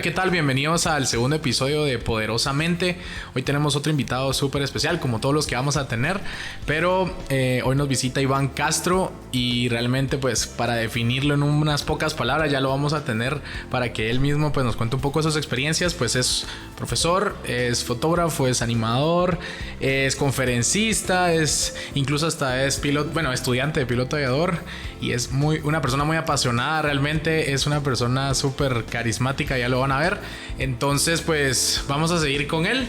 ¿qué tal? Bienvenidos al segundo episodio de Poderosamente. Hoy tenemos otro invitado súper especial, como todos los que vamos a tener, pero hoy nos visita Iván Castro y realmente pues para definirlo en unas pocas palabras ya lo vamos a tener para que él mismo pues nos cuente un poco de sus experiencias. Pues es profesor, es fotógrafo, es animador, es conferencista, incluso hasta es estudiante de piloto aviador y es una persona muy apasionada, realmente es una persona súper carismática, ya lo van a ver. Entonces pues vamos a seguir con él.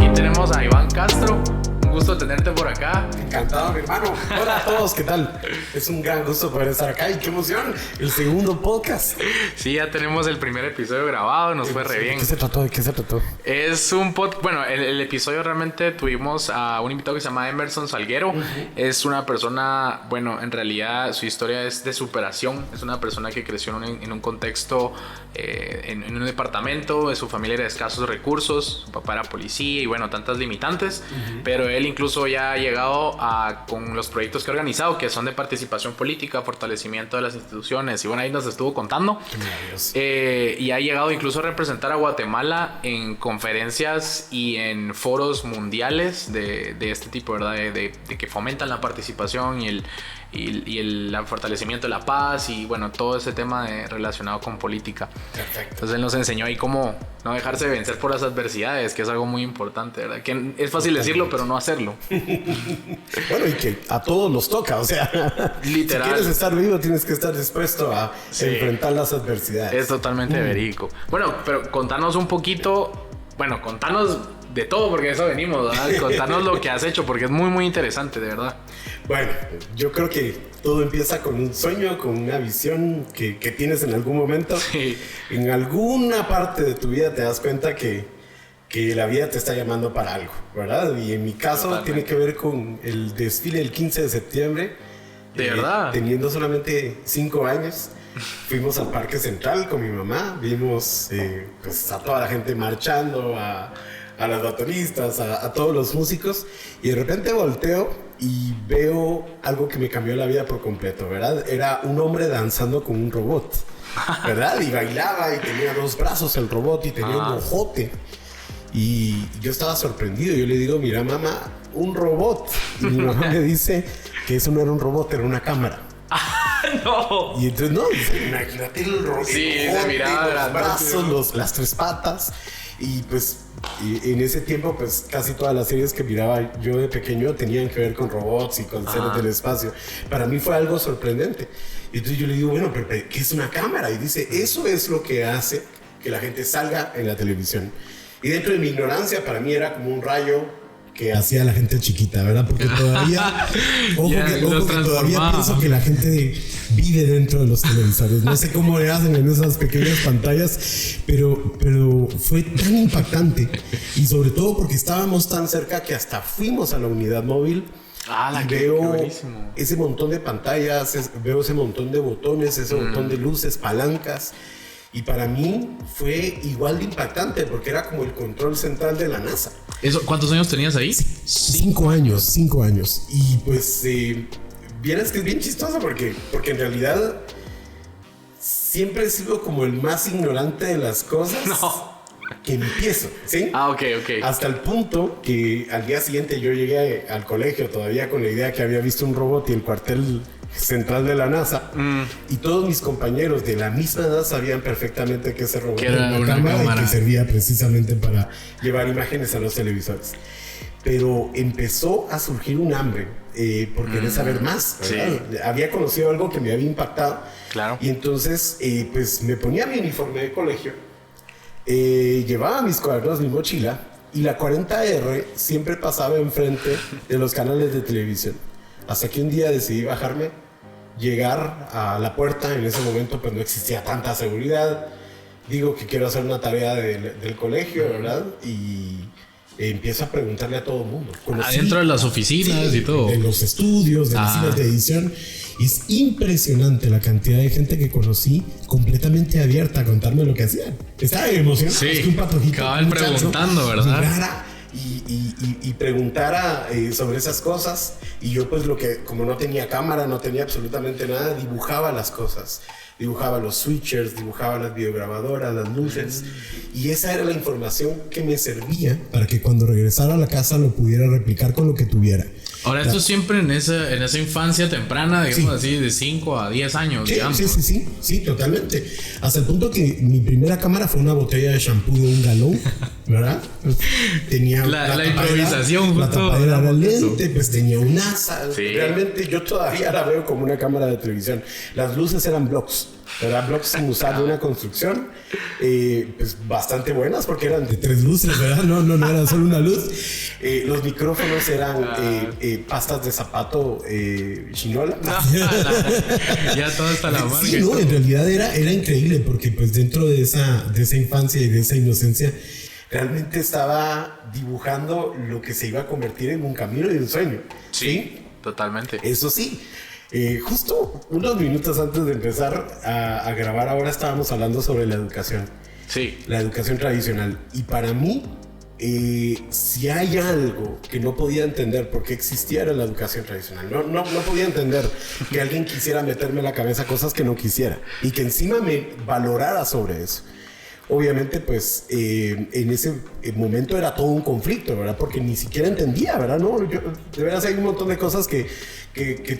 Y tenemos a Iván Castro. Gusto tenerte por acá. Encantado, mi hermano. Hola a todos, ¿qué tal? Es un gran gusto poder estar acá y qué emoción, el segundo podcast. Sí, ya tenemos el primer episodio grabado, nos fue re bien. ¿De qué se trató? ¿De qué se trató? Es un podcast, bueno, el episodio realmente tuvimos a un invitado que se llama Emerson Salguero. Uh-huh. Es una persona, bueno, en realidad su historia es de superación. Es una persona que creció en un contexto, en un departamento, su familia era de escasos recursos, su papá era policía y bueno, tantas limitantes, pero él incluso ya ha llegado con los proyectos que ha organizado, que son de participación política, fortalecimiento de las instituciones, y bueno, ahí nos estuvo contando. Y ha llegado incluso a representar a Guatemala en conferencias y en foros mundiales de este tipo, ¿verdad? De que fomentan la participación y el fortalecimiento de la paz y bueno, todo ese tema relacionado con política. Perfecto. Entonces él nos enseñó ahí cómo no dejarse vencer por las adversidades, que es algo muy importante, ¿verdad? Que es fácil decirlo, pero no hacerlo. Bueno, y que a todos nos toca, o sea, literal. Si quieres estar vivo, tienes que estar dispuesto a enfrentar las adversidades. Es totalmente verídico. Bueno, pero contanos un poquito, contanos de todo, porque de eso venimos, ¿verdad? Contanos lo que has hecho, porque es muy, muy interesante, de verdad. Bueno, yo creo que todo empieza con un sueño, con una visión que tienes en algún momento. Sí. En alguna parte de tu vida te das cuenta que la vida te está llamando para algo, ¿verdad? Y en mi caso tiene que ver con el desfile del 15 de septiembre. ¿De verdad? Teniendo solamente 5 años, fuimos al Parque Central con mi mamá, vimos pues a toda la gente marchando, a los batonistas, a todos los músicos, y de repente volteo y veo algo que me cambió la vida por completo, ¿verdad? Era un hombre danzando con un robot, ¿verdad? Y bailaba y tenía 2 brazos el robot y tenía un ojote. Y yo estaba sorprendido. Yo le digo, mira mamá, un robot. Y mi mamá me dice que eso no era un robot, era una cámara. No. Y entonces, no, imagínate el robot. Sí, se miraba los brazos, las 3 patas. Y pues en ese tiempo, pues casi todas las series que miraba yo de pequeño tenían que ver con robots y con seres del espacio. Para mí fue algo sorprendente. Y entonces yo le digo, bueno, pero ¿qué es una cámara? Y dice, eso es lo que hace que la gente salga en la televisión. Y dentro de mi ignorancia, para mí era como un rayo que hacía la gente chiquita, ¿verdad? Porque todavía, todavía pienso que la gente vive dentro de los televisores. No sé cómo le hacen en esas pequeñas pantallas, pero fue tan impactante. Y sobre todo porque estábamos tan cerca que hasta fuimos a la unidad móvil. Y veo ese montón de pantallas, veo ese montón de botones, ese montón de luces, palancas. Y para mí fue igual de impactante porque era como el control central de la NASA. ¿Cuántos años tenías ahí? 5 años. Y pues, vieras que es bien chistoso porque en realidad siempre he sido como el más ignorante de las cosas. Que empiezo, ¿sí? Ok. Hasta el punto que al día siguiente yo llegué al colegio todavía con la idea que había visto un robot y el cuartel central de la NASA, y todos mis compañeros de la misma edad sabían perfectamente que ese robot era una cámara y que servía precisamente para llevar imágenes a los televisores. Pero empezó a surgir un hambre por querer saber más, ¿verdad? Sí. Había conocido algo que me había impactado. Claro. Y entonces pues me ponía mi uniforme de colegio, llevaba mis cuadernos, mi mochila, y la 40R siempre pasaba enfrente de los canales de televisión. Hasta que un día decidí bajarme, llegar a la puerta. En ese momento pues no existía tanta seguridad. Digo que quiero hacer una tarea del colegio, ¿verdad? Y empiezo a preguntarle a todo el mundo. Adentro de las oficinas y todo. De los estudios, de las salas de edición. Es impresionante la cantidad de gente que conocí completamente abierta a contarme lo que hacían. Estaba emocionado. Sí, que un patojito, cabal preguntando, ¿verdad? Llegara y preguntara sobre esas cosas. Y yo pues como no tenía cámara, no tenía absolutamente nada, dibujaba las cosas. Dibujaba los switchers, dibujaba las videograbadoras, las luces. Y esa era la información que me servía para que cuando regresara a la casa lo pudiera replicar con lo que tuviera. Ahora, esto siempre en esa infancia temprana, digamos así, de 5 a 10 años, digamos. Sí, totalmente. Hasta el punto que mi primera cámara fue una botella de shampoo de 1 galón, ¿verdad? Pues, tenía la improvisación, la tapadera era lente, pues tenía un asa. Sí. Realmente yo todavía la veo como una cámara de televisión. Las luces eran blocks. ¿Verdad? Blocks sin usar de una construcción, pues bastante buenas porque eran de 3 luces, ¿verdad? No era solo una luz. Los micrófonos eran pastas de zapato chinola. Ya todo está la marca. Sí, no, en realidad era increíble porque pues dentro de esa infancia y de esa inocencia realmente estaba dibujando lo que se iba a convertir en un camino y un sueño. Sí, totalmente. Eso sí. Justo unos minutos antes de empezar a grabar ahora estábamos hablando sobre la educación. Sí. La educación tradicional. Y para mí, si hay algo que no podía entender por qué existiera la educación tradicional, no podía entender que alguien quisiera meterme en la cabeza cosas que no quisiera y que encima me valorara sobre eso. Obviamente, pues, en ese momento era todo un conflicto, ¿verdad? Porque ni siquiera entendía, ¿verdad? No, de veras hay un montón de cosas que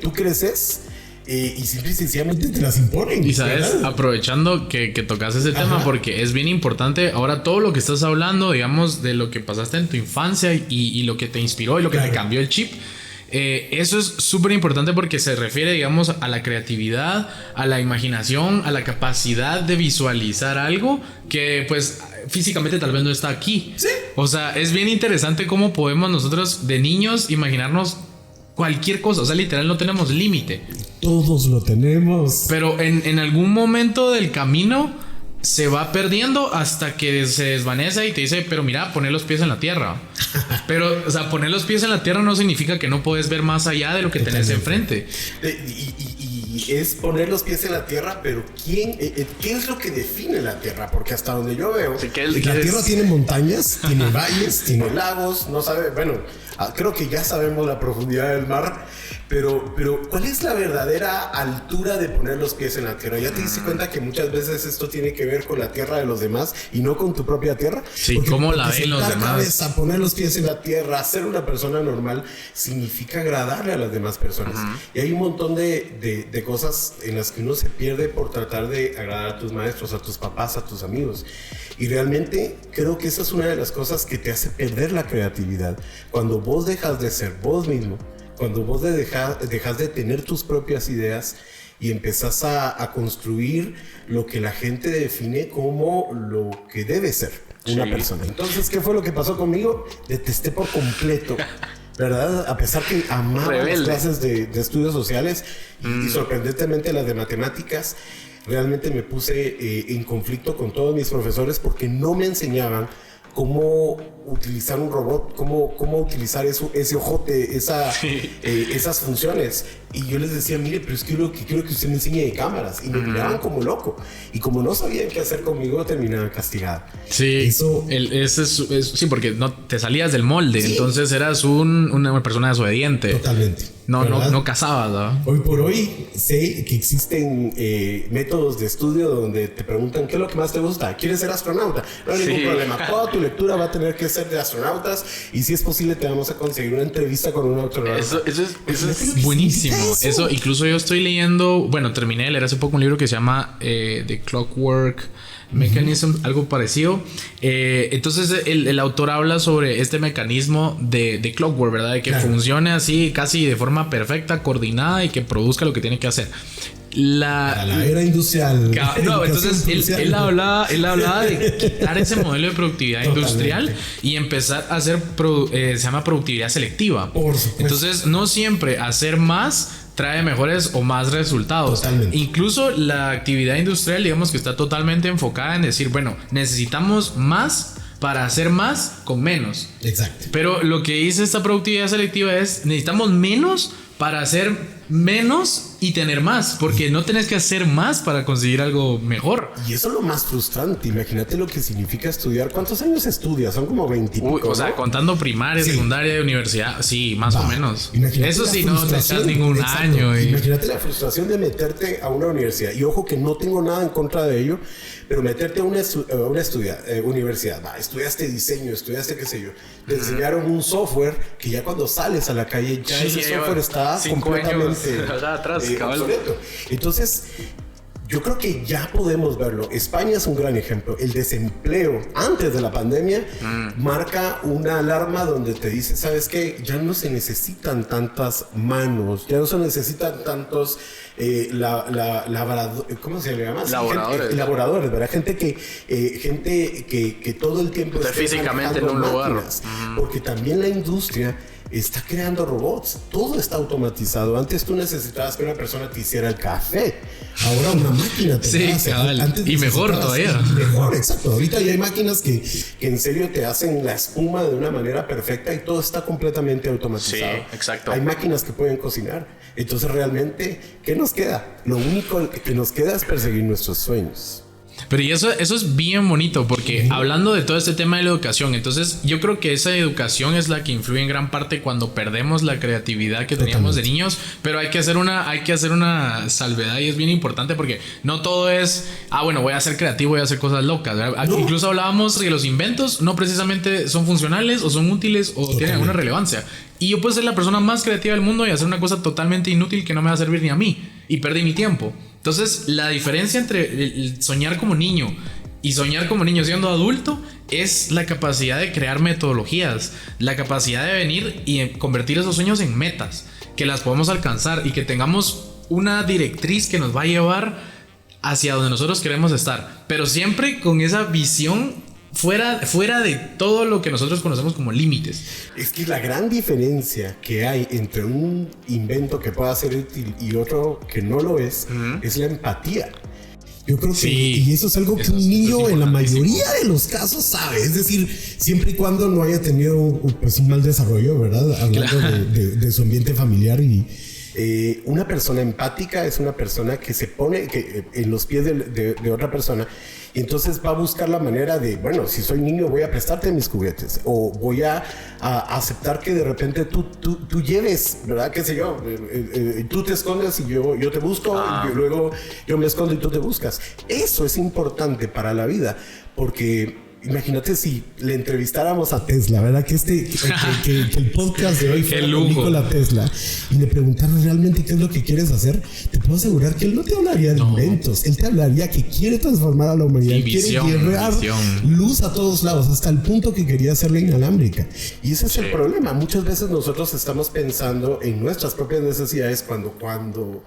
tú creces y simple y sencillamente te las imponen. Y sabes, ¿verdad? Aprovechando que tocas ese tema, porque es bien importante ahora todo lo que estás hablando, digamos, de lo que pasaste en tu infancia y lo que te inspiró y lo que te cambió el chip. Eso es súper importante porque se refiere, digamos, a la creatividad, a la imaginación, a la capacidad de visualizar algo que, pues, físicamente tal vez no está aquí. Sí. O sea, es bien interesante cómo podemos nosotros de niños imaginarnos cualquier cosa. O sea, literal no tenemos límite. Todos lo tenemos. Pero en algún momento del camino se va perdiendo hasta que se desvanece y te dice, pero mira, poner los pies en la tierra. Pero, o sea, poner los pies en la tierra no significa que no puedes ver más allá de lo que tenés enfrente. Y es poner los pies en la tierra, pero ¿qué es lo que define la tierra? Porque hasta donde yo veo, la tierra tiene montañas, tiene valles, tiene lagos, no sabe, bueno, creo que ya sabemos la profundidad del mar, pero ¿cuál es la verdadera altura de poner los pies en la tierra? ¿Ya te diste cuenta que muchas veces esto tiene que ver con la tierra de los demás y no con tu propia tierra? Sí, ¿cómo la ven los demás? Cabeza, poner los pies en la tierra, ser una persona normal, significa agradarle a las demás personas. Y hay un montón de cosas en las que uno se pierde por tratar de agradar a tus maestros, a tus papás, a tus amigos. Y realmente creo que esa es una de las cosas que te hace perder la creatividad. Cuando vos dejas de ser vos mismo, cuando vos dejas de tener tus propias ideas y empezás a construir lo que la gente define como lo que debe ser una persona. Entonces, ¿qué fue lo que pasó conmigo? Detesté por completo, ¿verdad? A pesar que amaba las clases de estudios sociales y sorprendentemente las de matemáticas, realmente me puse en conflicto con todos mis profesores porque no me enseñaban cómo utilizar un robot, cómo utilizar ese ojote, esas funciones. Y yo les decía, mire, pero es que quiero que usted me enseñe de cámaras. Y me miraban como loco. Y como no sabían qué hacer conmigo, terminaban castigado. Sí, sí, porque no te salías del molde. Sí. Entonces eras una persona desobediente. Totalmente. No cazabas, ¿no? Hoy por hoy sé que existen métodos de estudio donde te preguntan qué es lo que más te gusta. ¿Quieres ser astronauta? No hay ningún problema. Toda tu lectura va a tener que ser de astronautas y si es posible te vamos a conseguir una entrevista con un astronauta. Eso es buenísimo. Eso incluso yo estoy leyendo, bueno, terminé de leer hace poco un libro que se llama The Clockwork Mechanism, algo parecido. Entonces el autor habla sobre este mecanismo de clockwork, ¿verdad? De que funcione así casi de forma perfecta, coordinada y que produzca lo que tiene que hacer. La era industrial. No, entonces él hablaba de quitar ese modelo de productividad industrial y empezar a hacer se llama productividad selectiva. Por supuesto. Entonces no siempre hacer más trae mejores o más resultados. Totalmente. Incluso la actividad industrial, digamos que está totalmente enfocada en decir, bueno, necesitamos más, para hacer más con menos. Exacto. Pero lo que dice esta productividad selectiva es, necesitamos menos para hacer menos y tener más, porque no tenés que hacer más para conseguir algo mejor. Y eso es lo más frustrante. Imagínate lo que significa estudiar. ¿Cuántos años estudias? Son como 20 y pico, O sea, ¿no? contando primaria, secundaria, universidad, sí, más o menos. Eso sí, no te echas ningún año. Imagínate la frustración de meterte a una universidad. Y ojo que no tengo nada en contra de ello, pero meterte a una universidad. Estudiaste diseño, estudiaste qué sé yo. Te enseñaron un software que ya cuando sales a la calle, ya ese software está 5 completamente años atrás, obsoleto. Entonces, yo creo que ya podemos verlo. España es un gran ejemplo. El desempleo antes de la pandemia marca una alarma donde te dice, ¿sabes qué? Ya no se necesitan tantas manos, ya no se necesitan tantos ¿cómo se le llama? Laboradores. Elaboradores, ¿verdad? Gente que todo el tiempo está físicamente en un lugar. Porque también la industria está creando robots. Todo está automatizado. Antes tú necesitabas que una persona te hiciera el café. Ahora una máquina te sí, hace. Antes y mejor todavía. Mejor, exacto. Ahorita ya hay máquinas que en serio te hacen la espuma de una manera perfecta y todo está completamente automatizado. Sí, exacto. Hay máquinas que pueden cocinar. Entonces realmente, ¿qué nos queda? Lo único que nos queda es perseguir nuestros sueños. Pero y eso es bien bonito porque hablando de todo este tema de la educación, entonces yo creo que esa educación es la que influye en gran parte cuando perdemos la creatividad que teníamos de niños, pero hay que hacer una salvedad y es bien importante porque no todo es, bueno, voy a ser creativo, voy a hacer cosas locas, ¿verdad? No. Incluso hablábamos que los inventos no precisamente son funcionales o son útiles o tienen alguna relevancia. Y yo puedo ser la persona más creativa del mundo y hacer una cosa totalmente inútil que no me va a servir ni a mí y perdí mi tiempo. Entonces, la diferencia entre el soñar como niño y soñar como niño siendo adulto es la capacidad de crear metodologías, la capacidad de venir y convertir esos sueños en metas, que las podamos alcanzar y que tengamos una directriz que nos va a llevar hacia donde nosotros queremos estar, pero siempre con esa visión fuera de todo lo que nosotros conocemos como límites. Es que la gran diferencia que hay entre un invento que pueda ser útil y otro que no lo es la empatía. Yo creo que y eso es algo que un niño en la mayoría de los casos sabe, es decir, siempre y cuando no haya tenido pues, un mal desarrollo, ¿verdad? Hablando de su ambiente familiar y una persona empática es una persona que se pone en los pies de otra persona y entonces va a buscar la manera de, bueno, si soy niño voy a prestarte mis juguetes o voy a aceptar que de repente tú lleves, ¿verdad? Qué sé yo, tú te escondes y yo te busco y luego yo me escondo y tú te buscas. Eso es importante para la vida porque imagínate si le entrevistáramos a Tesla, ¿verdad? Que el podcast de hoy fue con Nikola Tesla y le preguntaron realmente qué es lo que quieres hacer, te puedo asegurar que él no te hablaría de inventos, él te hablaría que quiere transformar a la humanidad, quiere llevar luz a todos lados, hasta el punto que quería hacerla inalámbrica. Y ese es el problema. Muchas veces nosotros estamos pensando en nuestras propias necesidades cuando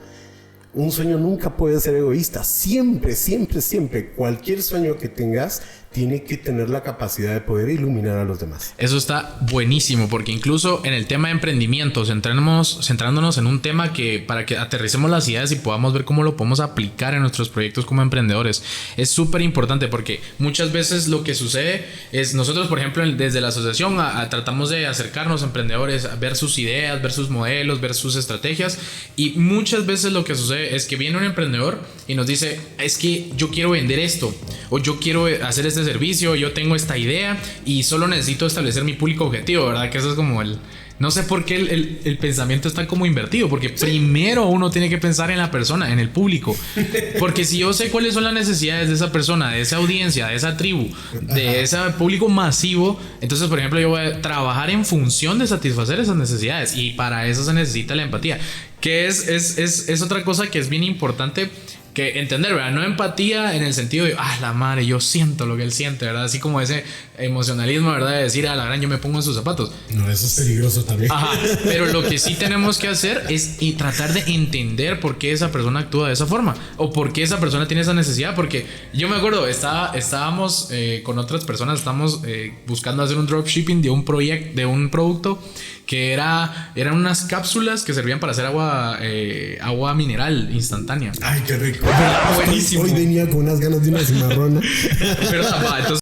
un sueño nunca puede ser egoísta. Siempre, cualquier sueño que tengas tiene que tener la capacidad de poder iluminar a los demás. Eso está buenísimo, porque incluso en el tema de emprendimiento, centrándonos en un tema que para que aterricemos las ideas y podamos ver cómo lo podemos aplicar en nuestros proyectos como emprendedores, es súper importante porque muchas veces lo que sucede es nosotros, por ejemplo, desde la asociación tratamos de acercarnos a emprendedores, a ver sus ideas, ver sus modelos, ver sus estrategias, y muchas veces lo que sucede es que viene un emprendedor y nos dice, es que yo quiero vender esto, o yo quiero hacer este servicio, yo tengo esta idea y solo necesito establecer mi público objetivo, ¿verdad? Que eso es como no sé por qué el pensamiento está como invertido, porque primero uno tiene que pensar en la persona, en el público, porque si yo sé cuáles son las necesidades de esa persona, de esa audiencia, de esa tribu, de ese público masivo, entonces por ejemplo yo voy a trabajar en función de satisfacer esas necesidades y para eso se necesita la empatía, que es otra cosa que es bien importante que entender, ¿verdad? No empatía en el sentido de, la madre, yo siento lo que él siente, ¿verdad? Así como ese emocionalismo, ¿verdad? De decir, la gran, yo me pongo en sus zapatos. No, eso es peligroso también. Ajá, pero lo que sí tenemos que hacer es tratar de entender por qué esa persona actúa de esa forma o por qué esa persona tiene esa necesidad, porque yo me acuerdo, estábamos con otras personas, estamos buscando hacer un dropshipping de un producto que eran unas cápsulas que servían para hacer agua mineral instantánea. Ay, qué rico. Buenísimo. Hoy venía con unas ganas de una cimarrona. Pero entonces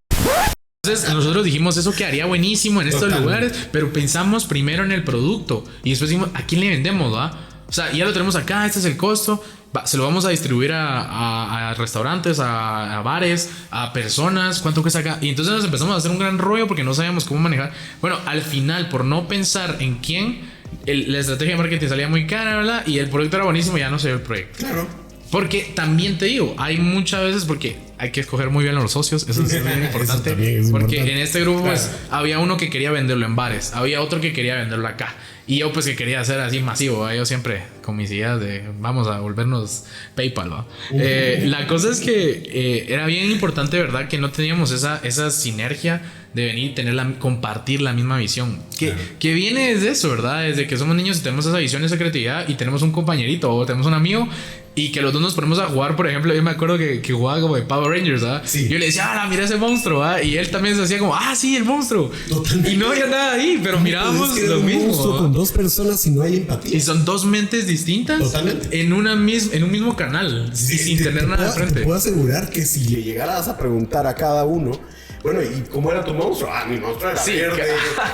Entonces nosotros dijimos eso quedaría buenísimo en estos lugares, pero pensamos primero en el producto y después dijimos, ¿a quién le vendemos, va? O sea, ya lo tenemos acá, este es el costo, se lo vamos a distribuir a restaurantes, a bares, a personas, ¿cuánto cuesta acá? Y entonces nos empezamos a hacer un gran rollo porque no sabíamos cómo manejar. Bueno, al final, por no pensar en quién, la estrategia de marketing salía muy cara, ¿verdad? Y el proyecto era buenísimo y ya no se dio el proyecto. Claro. Porque también te digo, hay muchas veces porque hay que escoger muy bien a los socios, eso es muy importante. Es porque importante. En este grupo pues había uno que quería venderlo en bares, había otro que quería venderlo acá y yo pues que quería hacer así masivo, yo siempre con mis ideas de vamos a volvernos PayPal, ¿no? La cosa es que era bien importante, ¿verdad? Que no teníamos esa sinergia de venir y compartir la misma visión. Que viene desde eso, ¿verdad? Desde que somos niños y tenemos esa visión, esa creatividad y tenemos un compañerito o tenemos un amigo y que los dos nos ponemos a jugar. Por ejemplo, yo me acuerdo que jugaba como de Power Rangers, ¿verdad? Sí. Yo le decía, mira ese monstruo, ¿verdad? Y él también se hacía como, sí, el monstruo. Totalmente. Y no había nada ahí, pero mirábamos lo mismo. Monstruo con dos personas y no hay empatía. Y son dos mentes distintas. Totalmente. En un mismo canal, sin tener nada de frente. Te puedo asegurar que si le llegaras a preguntar a cada uno, bueno, ¿y cómo era tu monstruo? Mi monstruo era verde,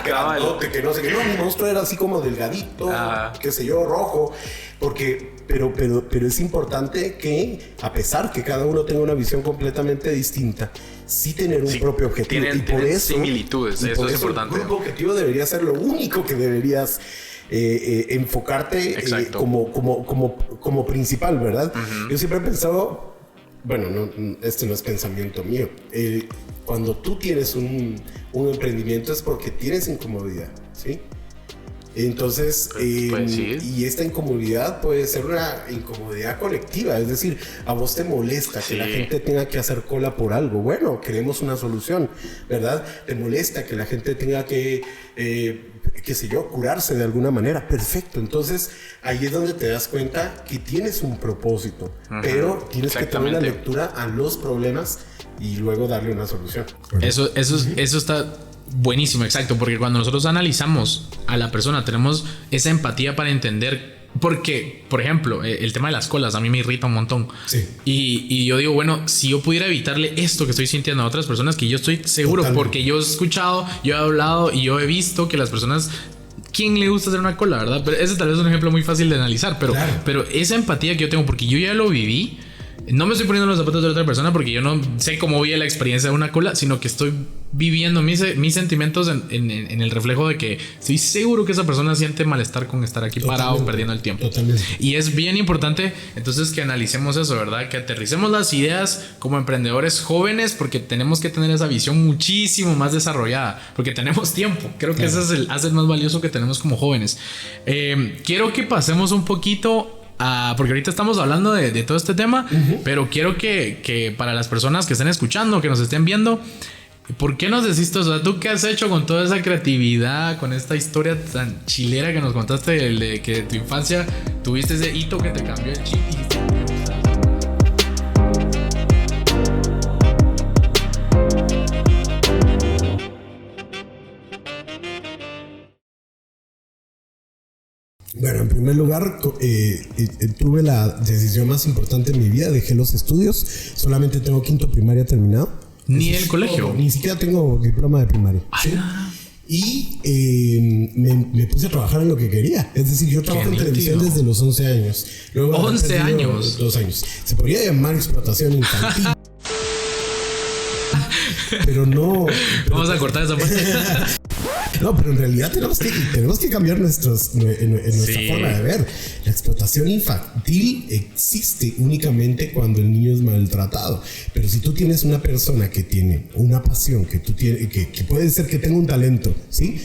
grandote, que no sé qué. No, mi monstruo era así como delgadito, qué sé yo, rojo. Pero es importante que, a pesar que cada uno tenga una visión completamente distinta, sí tener un propio objetivo. Y por eso, similitudes, eso es importante. El grupo objetivo debería ser lo único que deberías enfocarte como principal, ¿verdad? Uh-huh. Yo siempre he pensado, bueno, este no es pensamiento mío, cuando tú tienes un emprendimiento es porque tienes incomodidad, ¿sí? Entonces, y esta incomodidad puede ser una incomodidad colectiva, es decir, a vos te molesta que la gente tenga que hacer cola por algo. Bueno, queremos una solución, ¿verdad? Te molesta que la gente tenga que, qué sé yo, curarse de alguna manera. Perfecto, entonces ahí es donde te das cuenta que tienes un propósito, pero tienes que tener una lectura a los problemas y luego darle una solución. Eso está buenísimo, exacto, porque cuando nosotros analizamos a la persona tenemos esa empatía para entender, porque, por ejemplo, el tema de las colas a mí me irrita un montón. Sí. Y yo digo, bueno, si yo pudiera evitarle esto que estoy sintiendo a otras personas, que yo estoy seguro, porque yo he escuchado, yo he hablado y yo he visto que las personas, ¿quién le gusta hacer una cola, verdad? Pero ese tal vez es un ejemplo muy fácil de analizar, pero esa empatía que yo tengo, porque yo ya lo viví. No me estoy poniendo los zapatos de otra persona porque yo no sé cómo vive la experiencia de una cola, sino que estoy viviendo mis sentimientos en el reflejo de que estoy seguro que esa persona siente malestar con estar aquí parado perdiendo el tiempo. Totalmente. Y es bien importante entonces que analicemos eso, ¿verdad? Que aterricemos las ideas como emprendedores jóvenes, porque tenemos que tener esa visión muchísimo más desarrollada, porque tenemos tiempo. Creo que ese es el asset más valioso que tenemos como jóvenes. Quiero que pasemos un poquito porque ahorita estamos hablando de todo este tema, pero quiero que para las personas que estén escuchando, que nos estén viendo, ¿por qué nos decís todo? O sea, ¿tú qué has hecho con toda esa creatividad, con esta historia tan chilera que nos contaste de que de tu infancia tuviste ese hito que te cambió el chip? Bueno, en primer lugar, tuve la decisión más importante en mi vida. Dejé los estudios. Solamente tengo quinto primaria terminado. ¿Ni el colegio? Ni siquiera tengo diploma de primaria. ¿Sí? Y me puse a trabajar en lo que quería. Es decir, yo trabajo en televisión desde los 11 años. Luego 11 años. 2 años. Se podría llamar explotación infantil. Pero no. Vamos a cortar esa parte. No, pero en realidad tenemos que cambiar nuestra forma de ver. La explotación infantil existe únicamente cuando el niño es maltratado. Pero si tú tienes una persona que tiene una pasión, que puede ser que tenga un talento, ¿sí?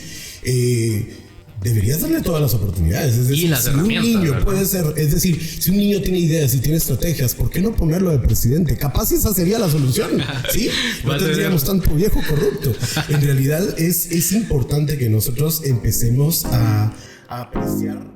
Deberías darle todas las oportunidades. Es decir, y las herramientas. Un niño puede ser, es decir, si un niño tiene ideas y tiene estrategias, ¿por qué no ponerlo de presidente? Capaz esa sería la solución, ¿sí? No tendríamos tanto viejo corrupto. En realidad es importante que nosotros empecemos a apreciar